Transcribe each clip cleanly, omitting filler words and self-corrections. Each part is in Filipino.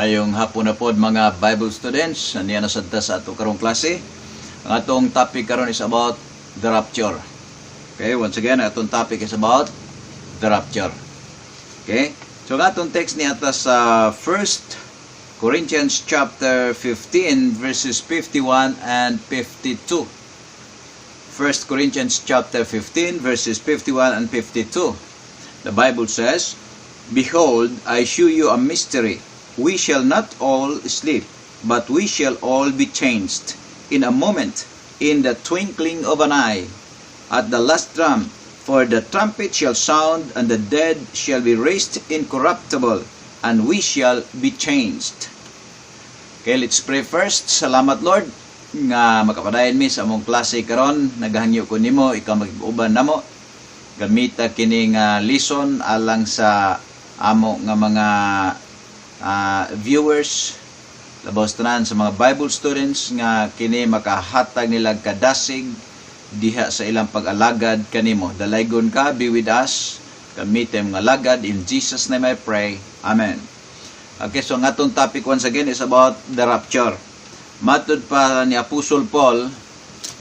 Mayong hapon na pod mga Bible students, nandiyan na sadta sa ato karong klase. Ang atong topic karon is about the rapture. Okay, once again, ang atong topic is about the rapture. Okay? So ang atong text ni atas sa 1 Corinthians chapter 15 verses 51 and 52. 1 Corinthians chapter 15 verses 51 and 52. The Bible says, "Behold, I shew you a mystery. We shall not all sleep, but we shall all be changed in a moment, in the twinkling of an eye, at the last trump. For the trumpet shall sound, and the dead shall be raised incorruptible, and we shall be changed." Okay, let's pray first. Salamat Lord nga makapadayon mi sa among klase karon. Nagahangyo ko nimo ikaw mag-uban namo. Gamita kining lesson alang sa amo nga mga viewers, labaw tanan sa mga Bible students nga kini makahatag nila kadasig diha sa ilang pag-alagad kanimo. Dalaygon ka, be with us, gamitin mga alagad. In Jesus' name I pray. Amen. Okay, so ang atong topic once again is about the rapture. Matud pa ni Apostle Paul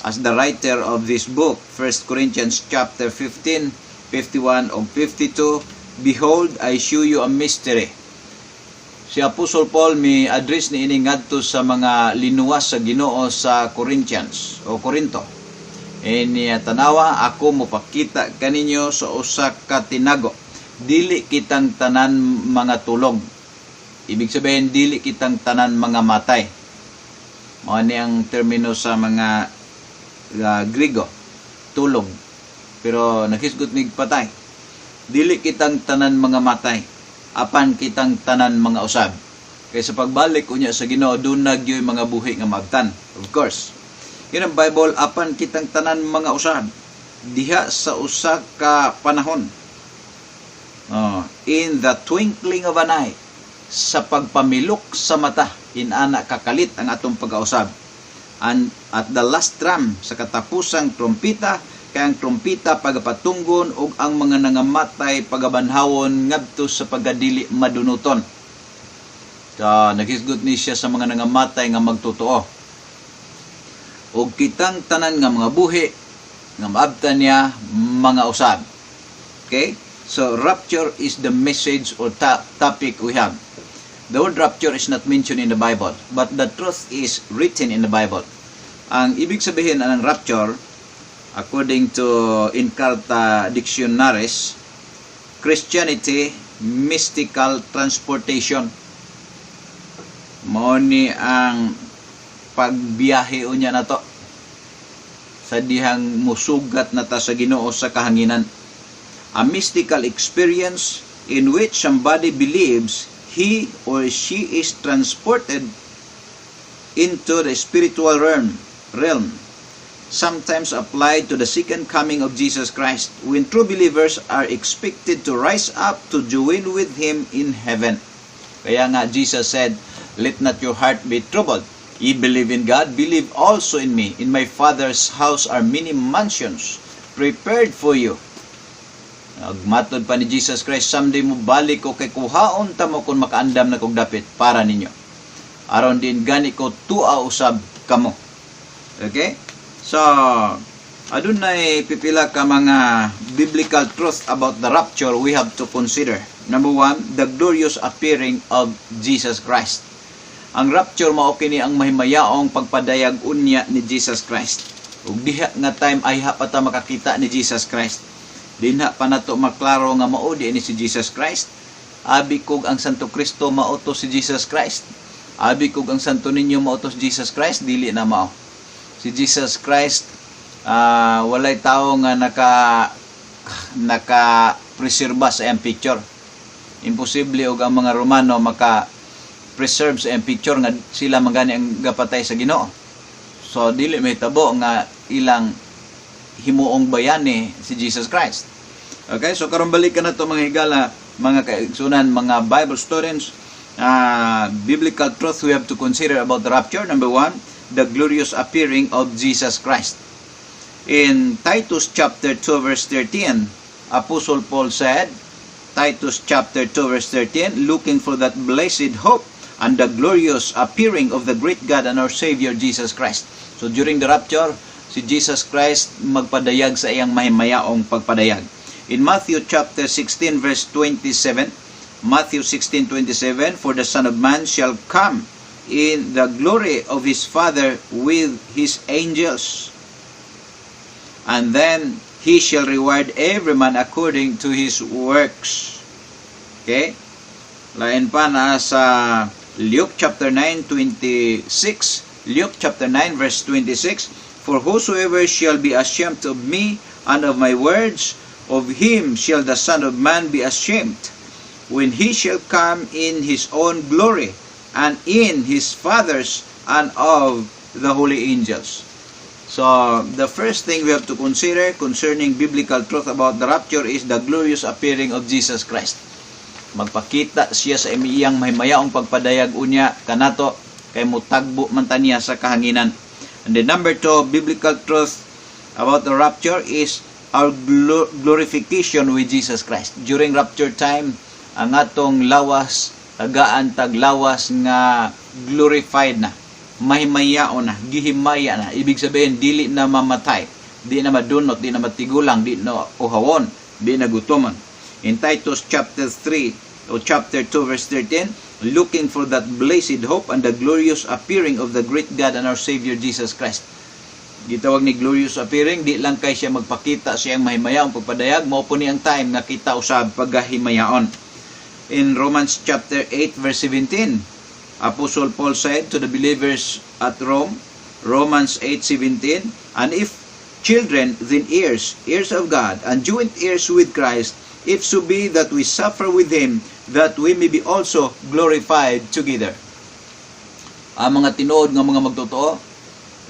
as the writer of this book, 1 Corinthians chapter 15, 51 o 52, "Behold, I shew you a mystery." Si Apostle Paul mi address ni ini ngadto sa mga linuwas sa Ginoo sa Corinthians o Corinto. Ini tanawa, ako mopakita kaninyo sa usa ka tinago. Dili kitang tanan mga tulog. Ibig sabihin, dili kitang tanan mga matay. Mao ni ang termino sa mga Griego, tulog. Pero nakisgot mig patay. Dili kitang tanan mga matay, apan kitang tanan mga usab. Kaya sa pagbalik unya sa Ginoo, doon nagyoy mga buhi nga mabtan. Of course. Yun ang Bible, apan kitang tanan mga usab. Diha sa usa ka panahon. In the twinkling of an eye. Sa pagpamilok sa mata, inana kakalit ang atong pag-ausab. And at the last trump, sa katapusang trompita, kaya ang trompita pagapatunggon ug ang mga nangamatay pagabanhawon ngadto sa pagdili madunuton. So, naghisgot ni siya sa mga nangamatay nga magtotoo. Ug kitang tanan nga mga buhi nga maabtan niya mga usab. Okay? So, rapture is the message or topic we have. The word rapture is not mentioned in the Bible, but the truth is written in the Bible. Ang ibig sabihin ng rapture, according to Encarta Dictionaries, Christianity, mystical transportation. Mao ni ang pagbiyahe unya nato sa dihang musugat na ta sa Ginoo sa kahanginan. A mystical experience in which somebody believes he or she is transported into the spiritual realm, sometimes applied to the second coming of Jesus Christ, when true believers are expected to rise up to join with Him in heaven. Kaya nga Jesus said, "Let not your heart be troubled. Ye believe in God, believe also in me. In my Father's house are many mansions prepared for you." Matod pa ni Jesus Christ, "Someday mo balik ko kay kuhaon ta mo kung makaandam na kog dapit para ninyo. Aron din gani ko tua usab kamo." Okay? So, adunay pipila ka mga biblical truth about the rapture we have to consider. Number 1, the glorious appearing of Jesus Christ. Ang rapture mao kini ang mahimayaong pagpadayag unya ni Jesus Christ. Ug diha nga time ay hapata makakita ni Jesus Christ. Dinha pa nato maklaro nga mao di ni si Jesus Christ. Abi kog ang Santo Kristo mao to si Jesus Christ. Abi kog ang Santo Niño mao to si Jesus Christ, dili na mao. Si Jesus Christ walay tao nga naka preserba sa iyang picture. Imposible og ang mga Romano maka preserve sa iyang picture nga sila magani ang gapatay sa Ginoo. So dili mahitabo nga ilang himuong bayani si Jesus Christ. Okay, so karon balikan na to mga higala, mga kaigsunan, mga Bible students. Biblical truth we have to consider about the rapture. Number 1, the glorious appearing of Jesus Christ. In Titus chapter 2 verse 13, Apostle Paul said, Titus chapter 2 verse 13, "Looking for that blessed hope and the glorious appearing of the great God and our Savior Jesus Christ. So during the rapture, si Jesus Christ magpadayag sa iyang mahimayaong pagpadayag. In Matthew chapter 16 verse 27, Matthew 16:27, for the Son of Man shall come in the glory of his Father with his angels, and then he shall reward every man according to his works. Okay? Lain pa na sa Luke chapter 9:26, Luke chapter 9 verse 26, for whosoever shall be ashamed of me and of my words, of him shall the Son of Man be ashamed, when he shall come in his own glory, and in his Father's and of the holy angels. So, the first thing we have to consider concerning biblical truth about the rapture is the glorious appearing of Jesus Christ. Magpakita siya sa iyang mahimayaong pagpadayag unya kanato, kay mutagbo man taniya sa kahanginan. And the number 2 biblical truth about the rapture is our glorification with Jesus Christ. During rapture time, ang atong lawas, tagaan taglawas nga glorified na, mahimayaon na, gihimaya na. Ibig sabihin, dili na mamatay, di na madunot, di na matigulang, di na uhawon, di na gutuman. In Titus chapter 3 o chapter 2 verse 13, looking for that blessed hope and the glorious appearing of the great God and our Savior Jesus Christ. Gitawag ni glorious appearing, di lang kay siya magpakita siyang mahimayaon pagpadayag, mao po niyang time nga kita usab paggahimayaon. In Romans chapter 8 verse 17, Apostle Paul said to the believers at Rome, Romans 8:17, and if children, then heirs, heirs of God, and joint heirs with Christ, if so be that we suffer with him, that we may be also glorified together. Ang mga tinuod nga mga magtotoo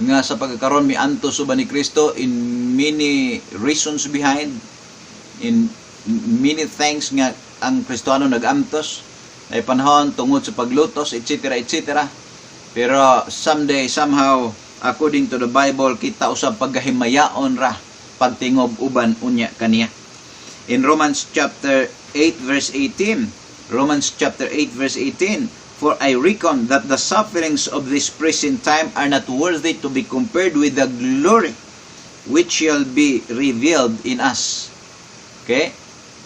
nga sa pagkakaroon mi antos uban ni Kristo, in many reasons behind, in many things nga ang Kristiyano nag-amtos, ay panahon tungod sa paglutos, etc. etc. Pero someday, somehow, according to the Bible, kita usab paggahimayaon ra pagtingob uban unya kaniya. In Romans chapter 8 verse 18, Romans chapter 8 verse 18, for I reckon that the sufferings of this present time are not worthy to be compared with the glory which shall be revealed in us. Okay?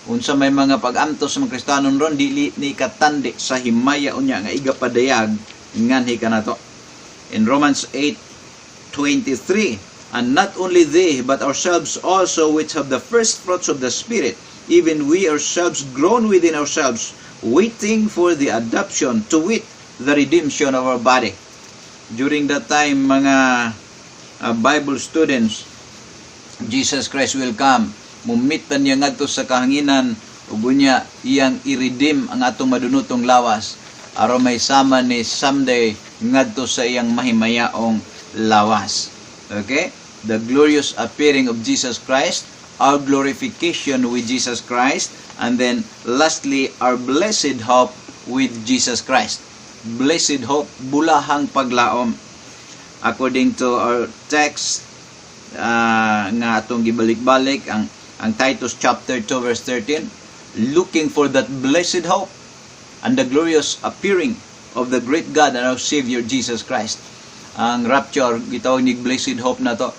Unsa may mga pag-amtos sa mga Kristiyano ron, dili ni katandi sa himaya unya nga igapadayag nganhi kanato. In Romans 8:23, and not only they, but ourselves also, which have the first fruits of the Spirit, even we ourselves groan within ourselves, waiting for the adoption, to wit, the redemption of our body. During that time, mga Bible students, Jesus Christ will come, mumitan niya ngadto sa kahanginan, ug unya iyang i-redeem ang atong madunutong lawas, aron may sama ni someday ngadto sa iyang mahimayaong lawas. Okay? The glorious appearing of Jesus Christ, our glorification with Jesus Christ, and then lastly, our blessed hope with Jesus Christ. Blessed hope, bulahang paglaom. According to our text, nga atong gibalik-balik, ang Titus chapter 2 verse 13, looking for that blessed hope and the glorious appearing of the great God and our Savior Jesus Christ. Ang rapture, gitawag ni blessed hope na to.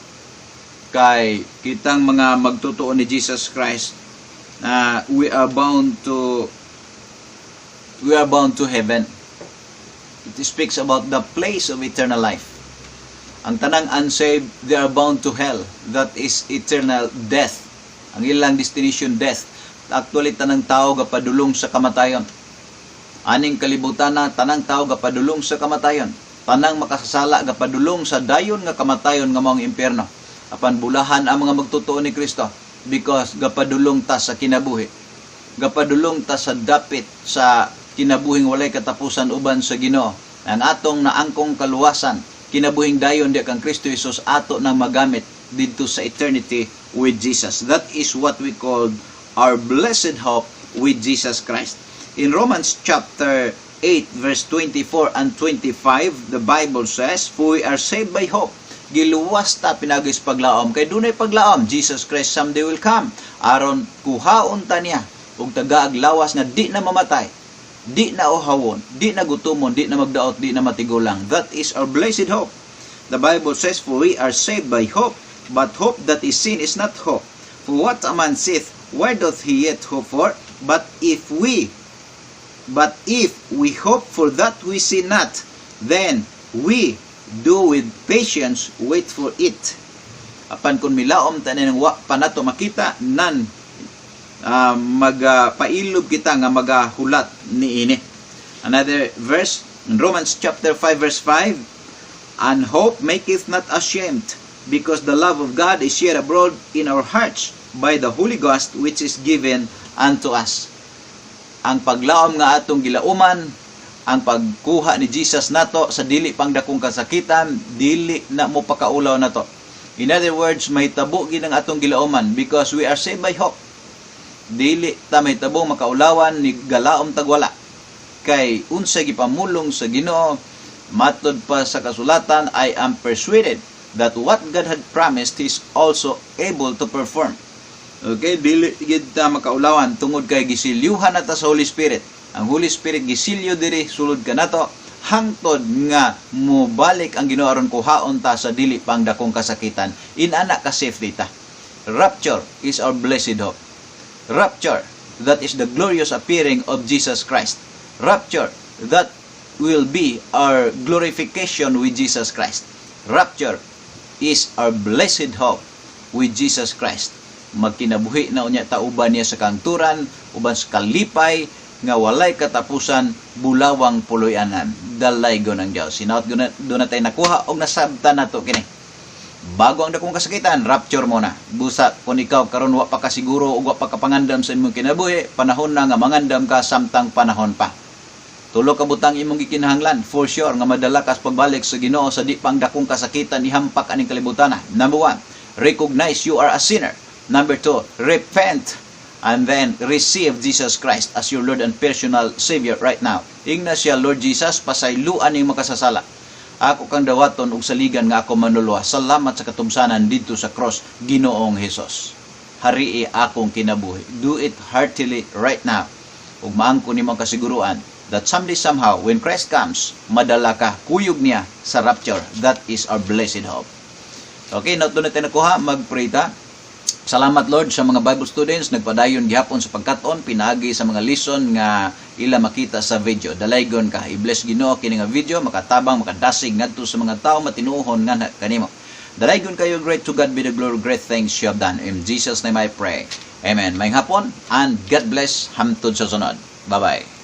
Kay kitang mga magtotoo ni Jesus Christ, we are bound to heaven. It speaks about the place of eternal life. Ang tanang unsaved, they are bound to hell. That is eternal death. Ang ilang destination, death. Actually, tanang tao gapadulong sa kamatayon. Aning kalibutan na, tanang tao gapadulong sa kamatayon. Tanang makasasala gapadulong sa dayon nga kamatayon nga maong impyerno. Apan bulahan ang mga magtotoo ni Kristo, because gapadulong ta sa kinabuhi. Gapadulong ta sa dapit sa kinabuhing walay katapusan uban sa Ginoo. Ang atong naangkong kaluwasan, kinabuhing dayon di kang Kristo Jesus ato nang magamit dito sa eternity with Jesus. That is what we call our blessed hope with Jesus Christ. In Romans chapter 8 verse 24 and 25, the Bible says, for we are saved by hope. Giluwas ta pinagis paglaom, kay dunay paglaom, Jesus Christ someday will come, aron kuhaon ta niya ug tagaag lawas nga di na mamatay, Di na uhawon, di na gutumon, di na magdaot, di na matigulang. That is our blessed hope. The Bible says, for we are saved by hope, but hope that is seen is not hope. For what a man saith, where doth he yet hope for? But if we hope for that we see not, then we do with patience wait for it. Apan kung milaom tanin wa pa nato makita nan magpailob kita nga magahulat niini. Another verse in Romans chapter 5 verse 5, and hope maketh not ashamed, because the love of God is shed abroad in our hearts by the Holy Ghost which is given unto us. Ang paglaom nga atong gilauman, ang pagkuha ni Jesus nato sa dili pang dakong kasakitan, dili na mo pakaulaw nato. In other words, may tabo gid ang atong gilauman because we are saved by hope. Dili ta may tabong makaulawan ni galaom tagwala. Kay unsa gipamulong sa Ginoo, matod pa sa kasulatan, I am persuaded that what God had promised He is also able to perform. Okay, dili gid ta makaulawan tungod kay gisilyuhan nata sa Holy Spirit. Ang Holy Spirit gisilyo diri sulod kanato hangtod nga mobalik ang Ginoo aron kuhaon ta sa dili pang dakong kasakitan. Inana ka safety ta. Rapture is our blessed hope. Rapture, that is the glorious appearing of Jesus Christ. Rapture, that will be our glorification with Jesus Christ. Rapture is our blessed hope with Jesus Christ. Magkinabuhi na unya ta uban niya sa kangturan, uban sa kalipay, nga walay katapusan, bulawang puloy-anan, dalaygo ng Dios. Sinaot doon tayo nakuha o nasabtan nato kini. Bago ang dakong kasakitan, rapture mo na. Busa, kung ikaw karon wa pa kasiguro o wa pa kapangandam sa imong kinabuhi, panahon na nga mangandam ka samtang panahon pa. Tulo ka butang imong gikinahanglan, for sure nga madala ka pagbalik sa Ginoo sa di pang dakong kasakitan ihampak aning kalibutan. Number 1, recognize you are a sinner. Number 2, repent and then receive Jesus Christ as your Lord and personal Savior right now. Ingna siya, Lord Jesus, pasayloan ning makasasala. Ako kang dawaton ug saligan nga ako manuluwa. Salamat sa katumsanan dito sa cross, Ginoong Hesus. Harii akong kinabuhi. Do it heartily right now. Ug maangko nimo kasiguruan that someday somehow when Christ comes, madala ka kuyog niya sa rapture. That is our blessed hope. Okay, nato na tayo nakuha, mag-pray ta. Salamat Lord sa mga Bible students nagpadayon gihapon sa pagkaton pinagi sa mga lesson nga ila makita sa video. Dalaygon ka, i-bless Ginoo kini nga video makatabang makadasig ngadto sa mga tawo matinuhon nga kanimo. Dalaygon kayo, great to God be the glory, great things you have done. In Jesus name I pray. Amen. Maayong hapon and God bless hamtod sa sunod. Bye-bye.